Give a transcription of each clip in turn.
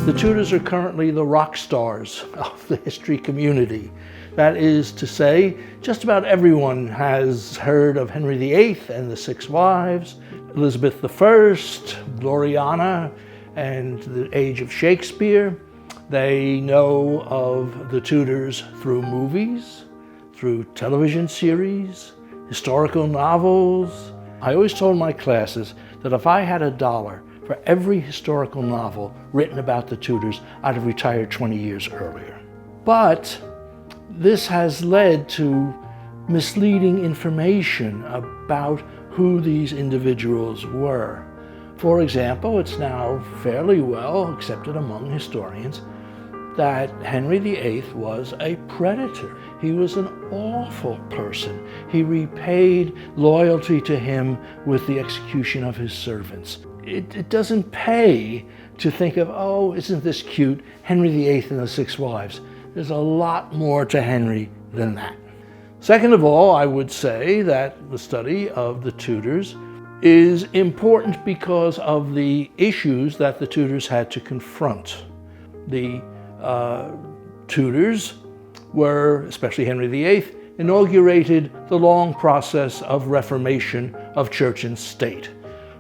The Tudors are currently the rock stars of the history community. That is to say, just about everyone has heard of Henry VIII and the Six Wives, Elizabeth I, Gloriana, and the age of Shakespeare. They know of the Tudors through movies, through television series, historical novels. I always told my classes that if I had $1 for every historical novel written about the Tudors, I'd have retired 20 years earlier. But this has led to misleading information about who these individuals were. For example, it's now fairly well accepted among historians that Henry VIII was a predator. He was an awful person. He repaid loyalty to him with the execution of his servants. It doesn't pay to think of, oh, isn't this cute, Henry VIII and the Six Wives. There's a lot more to Henry than that. Second of all, I would say that the study of the Tudors is important because of the issues that the Tudors had to confront. The Tudors were, especially Henry VIII, inaugurated the long process of Reformation of church and state,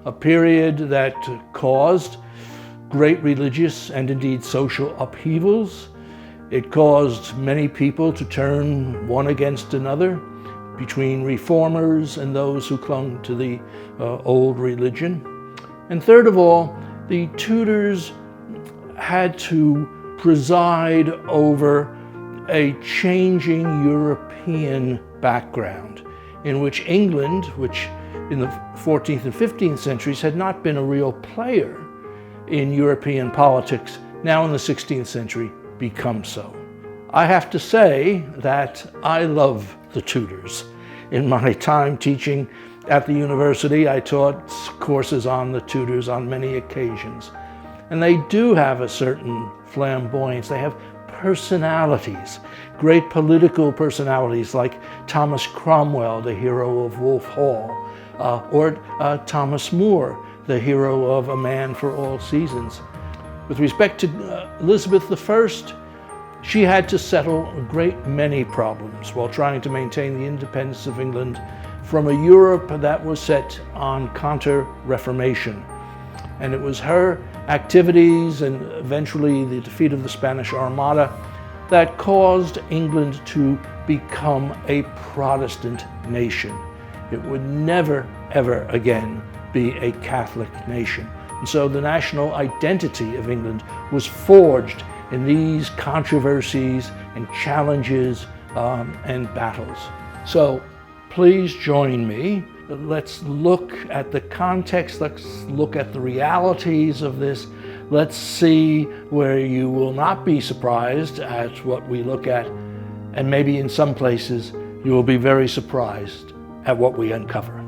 a period that caused great religious and indeed social upheavals. It caused many people to turn one against another, between reformers and those who clung to the old religion. And third of all, the Tudors had to preside over a changing European background in which England, which in the 14th and 15th centuries had not been a real player in European politics, now in the 16th century become so. I have to say that I love the Tudors. In my time teaching at the university, I taught courses on the Tudors on many occasions. And they do have a certain flamboyance. They have personalities, great political personalities like Thomas Cromwell, the hero of Wolf Hall, or Thomas More, the hero of A Man for All Seasons. With respect to Elizabeth I, she had to settle a great many problems while trying to maintain the independence of England from a Europe that was set on counter-Reformation. And it was her activities and eventually the defeat of the Spanish Armada that caused England to become a Protestant nation. It would never, ever again be a Catholic nation. And so the national identity of England was forged in these controversies and challenges and battles. So please join me. Let's look at the context. Let's look at the realities of this. Let's see where you will not be surprised at what we look at. And maybe in some places you will be very surprised at what we uncover.